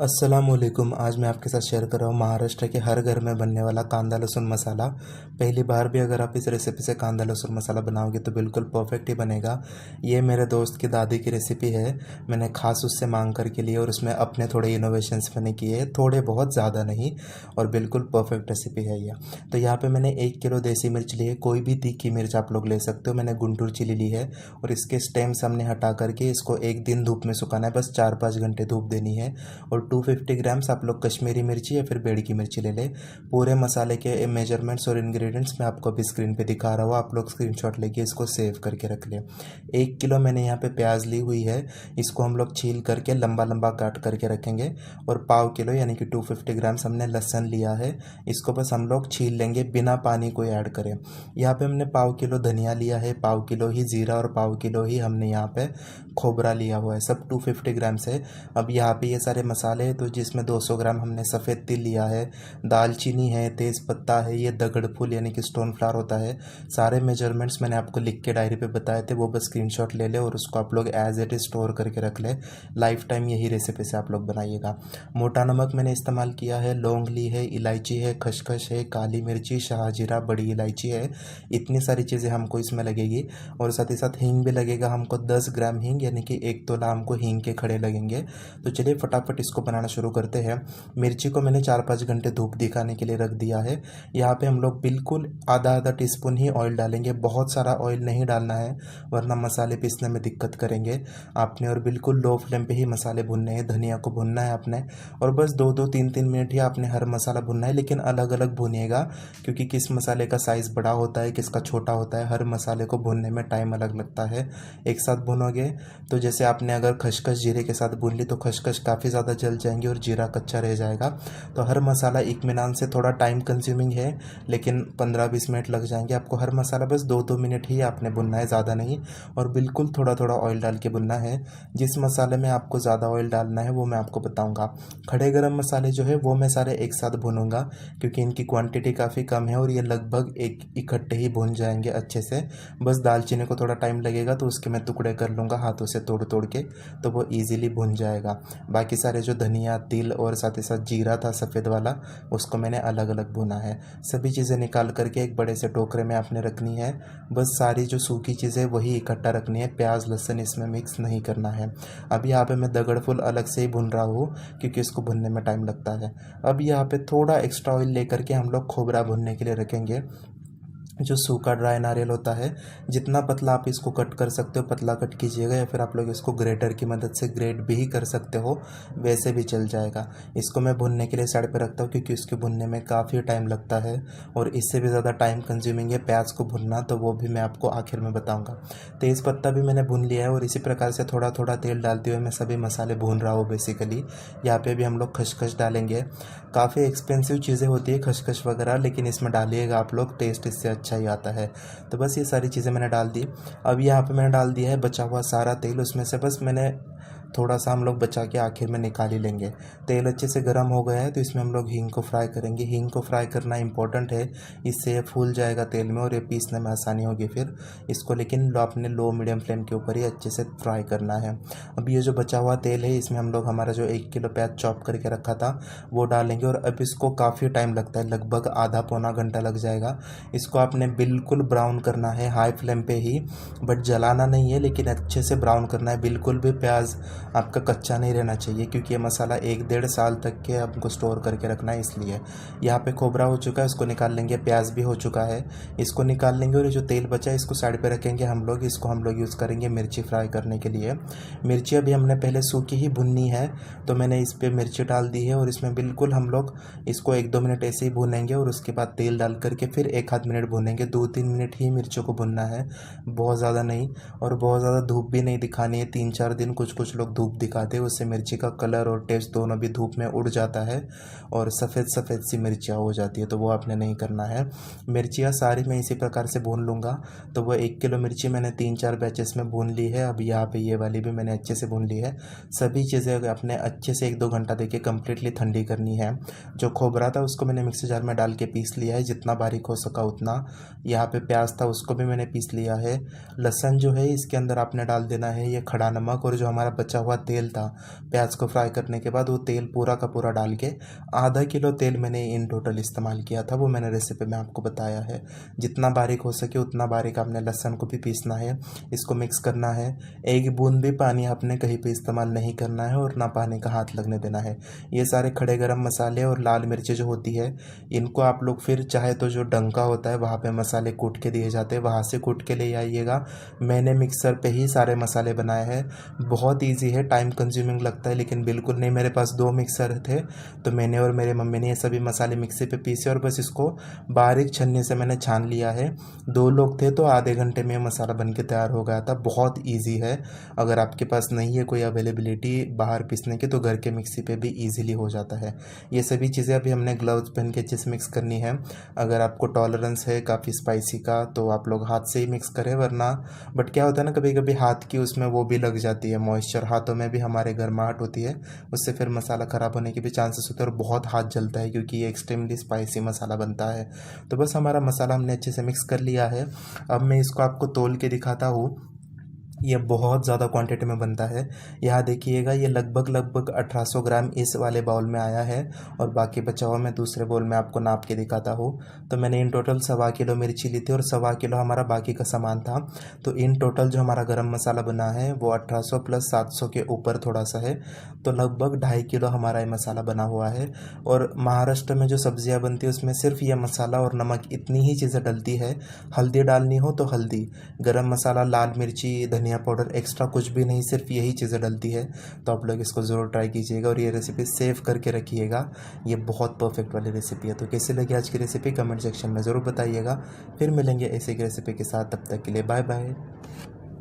अस्सलामुअलैकुम। आज मैं आपके साथ शेयर कर रहा हूँ महाराष्ट्र के हर घर में बनने वाला कांदा लहसुन मसाला। पहली बार भी अगर आप इस रेसिपी से कांदा लहसुन मसाला बनाओगे तो बिल्कुल परफेक्ट ही बनेगा। ये मेरे दोस्त की दादी की रेसिपी है। मैंने खास उससे मांग कर के लिए और उसमें अपने थोड़े इनोवेशंस मैंने किए, थोड़े बहुत ज़्यादा नहीं, और बिल्कुल परफेक्ट रेसिपी है ये। तो यहाँ पर मैंने 1 किलो देसी मिर्च ली है। कोई भी तीखी मिर्च आप लोग ले सकते हो। मैंने गुंटूर चिली ली है और इसके स्टेम्स हमने हटा करके इसको एक दिन धूप में सुखाना है। बस 4-5 घंटे धूप देनी है। और 250 ग्राम्स आप लोग कश्मीरी मिर्ची या फिर बेड़ की मिर्ची ले लें। पूरे मसाले के मेजरमेंट्स और इंग्रेडिएंट्स मैं आपको अभी स्क्रीन पे दिखा रहा हूँ, आप लोग स्क्रीनशॉट लेके इसको सेव करके रख लें। 1 किलो मैंने यहाँ पे प्याज ली हुई है, इसको हम लोग छील करके लंबा लंबा काट करके रखेंगे। और पाव किलो यानी कि 250 ग्राम्स हमने लहसुन लिया है, इसको बस हम लोग छील लेंगे बिना पानी को ऐड करें। यहाँ पे हमने पाव किलो धनिया लिया है, पाव किलो ही जीरा और पाव किलो ही हमने यहाँ पे खोबरा लिया हुआ है। सब 250 ग्राम से। अब यहाँ पे ये सारे मसाले तो जिसमें 200 ग्राम हमने सफ़ेद तिल लिया है, दालचीनी है, तेज़ पत्ता है, ये दगड़ फूल यानी कि स्टोन फ्लावर होता है। सारे मेजरमेंट्स मैंने आपको लिख के डायरी पे बताए थे, वो बस स्क्रीनशॉट ले ले और उसको आप लोग एज इट इज़ स्टोर करके रख ले। लाइफ टाइम यही रेसिपी से आप लोग बनाइएगा। मोटा नमक मैंने इस्तेमाल किया है, लौंग ली है, इलायची है, खसखस है, काली मिर्ची, शाहजीरा, बड़ी इलायची है। इतनी सारी चीज़ें हमको इसमें लगेगी। और साथ ही साथ हींग भी लगेगा हमको, 10 ग्राम हींग यानी कि 1 तोला हमको हींग के खड़े लगेंगे। तो चलिए फटाफट इसको बनाना शुरू करते हैं। मिर्ची को मैंने 4-5 घंटे धूप दिखाने के लिए रख दिया है। यहाँ पे हम लोग बिल्कुल आधा आधा टीस्पून ही ऑयल डालेंगे, बहुत सारा ऑयल नहीं डालना है वरना मसाले पीसने में दिक्कत करेंगे आपने। और बिल्कुल लो फ्लेम पे ही मसाले भुनने हैं। धनिया को भुनना है आपने और बस 2-2 3-3 मिनट ही आपने हर मसाला भुनना है, लेकिन अलग अलग भुनिएगा क्योंकि किस मसाले का साइज़ बड़ा होता है, किसका छोटा होता है। हर मसाले को भुनने में टाइम अलग लगता है। एक साथ भुनोगे तो जैसे आपने अगर खसखस जीरे के साथ भून ली तो खसखस काफ़ी ज़्यादा जल जाएंगे और जीरा कच्चा रह जाएगा। तो हर मसाला इत्मीनान से, थोड़ा टाइम कंज्यूमिंग है लेकिन 15-20 मिनट लग जाएंगे आपको। हर मसाला बस 2-2 मिनट ही आपने भुनना है, ज़्यादा नहीं। और बिल्कुल थोड़ा थोड़ा ऑयल डाल के भुनना है। जिस मसाले में आपको ज़्यादा ऑयल डालना है वो मैं आपको बताऊँगा। खड़े गरम मसाले जो है वो मैं सारे एक साथ भूनूंगा क्योंकि इनकी क्वांटिटी काफ़ी कम है और ये लगभग एक इकट्ठे ही भुन जाएंगे अच्छे से। बस दालचीनी को थोड़ा टाइम लगेगा तो उसके मैं टुकड़े कर लूँगा हाथों से तोड़ तोड़ के, तो वो ईजिली भुन जाएगा। बाकी सारे जो धनिया, तिल और साथ ही साथ जीरा था सफ़ेद वाला, उसको मैंने अलग अलग भुना है। सभी चीज़ें निकाल करके एक बड़े से टोकरे में आपने रखनी है। बस सारी जो सूखी चीज़ें वही इकट्ठा रखनी है, प्याज लहसुन इसमें मिक्स नहीं करना है। अब यहाँ पे मैं दगड़ फूल अलग से ही भुन रहा हूँ क्योंकि इसको भुनने में टाइम लगता है। अब यहाँ पे थोड़ा एक्स्ट्रा ऑयल लेकर के हम लोग खोबरा भुनने के लिए रखेंगे। जो सूखा ड्राई नारियल होता है, जितना पतला आप इसको कट कर सकते हो पतला कट कीजिएगा, या फिर आप लोग इसको ग्रेटर की मदद से ग्रेट भी कर सकते हो, वैसे भी चल जाएगा। इसको मैं भुनने के लिए साइड पे रखता हूँ क्योंकि इसके भुनने में काफ़ी टाइम लगता है और इससे भी ज़्यादा टाइम कंज्यूमिंग है प्याज को भुनना, तो वो भी मैं आपको आखिर में बताऊँगा। तेज़ पत्ता भी मैंने भून लिया है और इसी प्रकार से थोड़ा थोड़ा तेल डालते हुए मैं सभी मसाले भून रहा हूँ। बेसिकली यहाँ पे भी हम लोग खसखस डालेंगे। काफ़ी एक्सपेंसिव चीज़ें होती है खसखस वगैरह, लेकिन इसमें डालिएगा आप लोग, टेस्ट इससे अच्छा ही आता है। तो बस ये सारी चीज़ें मैंने डाल दी। अब यहाँ पे मैंने डाल दिया है बचा हुआ सारा तेल। उसमें से बस मैंने थोड़ा सा हम लोग बचा के आखिर में निकाल ही लेंगे। तेल अच्छे से गर्म हो गया है तो इसमें हम लोग हींग को फ्राई करेंगे। हींग को फ्राई करना इंपॉर्टेंट है, इससे ये फूल जाएगा तेल में और ये पीसने में आसानी होगी फिर इसको, लेकिन आपने लो मीडियम फ्लेम के ऊपर ही अच्छे से फ्राई करना है। अब ये जो बचा हुआ तेल है इसमें हम लोग हमारा जो 1 किलो प्याज चॉप करके रखा था वो डालेंगे। और अब इसको काफ़ी टाइम लगता है, लगभग आधा पौना घंटा लग जाएगा। इसको आपने बिल्कुल ब्राउन करना है हाई फ्लेम पे ही, बट जलाना नहीं है, लेकिन अच्छे से ब्राउन करना है। बिल्कुल भी प्याज आपका कच्चा नहीं रहना चाहिए क्योंकि ये मसाला 1-1.5 साल तक के आपको स्टोर करके रखना है। इसलिए यहाँ पे खोबरा हो चुका है, इसको निकाल लेंगे। प्याज भी हो चुका है, इसको निकाल लेंगे। और ये जो तेल बचा है इसको साइड पे रखेंगे हम लोग। इसको हम लोग यूज़ करेंगे मिर्ची फ्राई करने के लिए। मिर्ची अभी हमने पहले सूखी ही भुननी है तो मैंने इस पर मिर्ची डाल दी है और इसमें बिल्कुल हम लोग इसको 1-2 मिनट ऐसे ही भूनेंगे और उसके बाद तेल डाल करके फिर 1-आध मिनट भूनेंगे। 2-3 मिनट ही मिर्चों को भुनना है, बहुत ज़्यादा नहीं। और बहुत ज़्यादा धूप भी नहीं दिखानी है। 3-4 दिन कुछ कुछ लोग धूप दिखाते हैं, उससे मिर्ची का कलर और टेस्ट दोनों भी धूप में उड़ जाता है और सफ़ेद सफ़ेद सी मिर्चियाँ हो जाती है, तो वो आपने नहीं करना है। मिर्चियाँ सारी मैं इसी प्रकार से भून लूँगा। तो वो 1 किलो मिर्ची मैंने 3-4 बैचेस में भून ली है। अब यहाँ पे ये वाली भी मैंने अच्छे से भून ली है। सभी चीज़ें अपने अच्छे से 1-2 घंटा देके कम्प्लीटली ठंडी करनी है। जो खोबरा था उसको मैंने मिक्सी जार में डाल के पीस लिया है, जितना बारीक हो सका उतना। यहाँ पे प्याज था उसको भी मैंने पीस लिया है। लहसुन जो है इसके अंदर आपने डाल देना है ये खड़ा नमक, और जो हमारा बचा हुआ तेल था प्याज को फ्राई करने के बाद, वो तेल पूरा का पूरा डाल के आधा किलो तेल मैंने इन टोटल इस्तेमाल किया था। वो मैंने रेसिपी में आपको बताया है। जितना बारीक हो सके उतना बारीक आपने लहसुन को भी पीसना है, इसको मिक्स करना है। एक बूंद भी पानी आपने कहीं पे इस्तेमाल नहीं करना है और ना पानी का हाथ लगने देना है। ये सारे खड़े गरम मसाले और लाल मिर्ची जो होती है, इनको आप लोग फिर चाहे तो जो डंका होता है वहाँ पे मसाले कूट के दिए जाते हैं, वहाँ से कूट के ले आइएगा। मैंने मिक्सर पे ही सारे मसाले बनाए हैं। बहुत ईजी है, टाइम कंज्यूमिंग लगता है लेकिन बिल्कुल नहीं। मेरे पास 2 मिक्सर थे तो मैंने और मेरे मम्मी ने ये सभी मसाले मिक्सी पे पीसे और बस इसको बारीक छन्नी से मैंने छान लिया है। 2 लोग थे तो आधे घंटे में मसाला बन के तैयार हो गया था। बहुत ईजी है। अगर आपके पास नहीं है कोई अवेलेबिलिटी बाहर पीसने की तो घर के मिक्सी पे भी ईजिली हो जाता है। ये सभी चीज़ें अभी हमने ग्लव्स पहन के अच्छे से मिक्स करनी है। अगर आपको टॉलरेंस है काफ़ी स्पाइसी का तो आप लोग हाथ से ही मिक्स करें, वरना बट क्या होता है ना, कभी कभी हाथ की उसमें वो भी लग जाती है, मॉइस्चर हाथों में भी हमारे गर्माहट होती है, उससे फिर मसाला ख़राब होने के भी चांसेस होते हैं और बहुत हाथ जलता है क्योंकि ये एक्सट्रीमली स्पाइसी मसाला बनता है। तो बस हमारा मसाला हमने अच्छे से मिक्स कर लिया है। अब मैं इसको आपको तोल के दिखाता हूँ। ये बहुत ज़्यादा क्वांटिटी में बनता है। यहाँ देखिएगा, ये लगभग 1800 ग्राम इस वाले बाउल में आया है और बाकी बचा हुआ मैं दूसरे बाउल में आपको नाप के दिखाता हूँ। तो मैंने इन टोटल 1.25 किलो मिर्ची ली थी और 1.25 किलो हमारा बाकी का सामान था। तो इन टोटल जो हमारा गरम मसाला बना है वो 1800 प्लस 700 के ऊपर थोड़ा सा है, तो लगभग 2.5 किलो हमारा ये मसाला बना हुआ है। और महाराष्ट्र में जो सब्जियाँ बनती है उसमें सिर्फ ये मसाला और नमक इतनी ही चीज़ें डलती है। हल्दी डालनी हो तो हल्दी, गरम मसाला, लाल मिर्ची, धनिया पाउडर, एक्स्ट्रा कुछ भी नहीं, सिर्फ यही चीज़ें डलती है। तो आप लोग इसको ज़रूर ट्राई कीजिएगा और ये रेसिपी सेव करके रखिएगा। ये बहुत परफेक्ट वाली रेसिपी है। तो कैसी लगी आज की रेसिपी कमेंट सेक्शन में ज़रूर बताइएगा। फिर मिलेंगे ऐसे की रेसिपी के साथ, तब तक के लिए बाय बाय।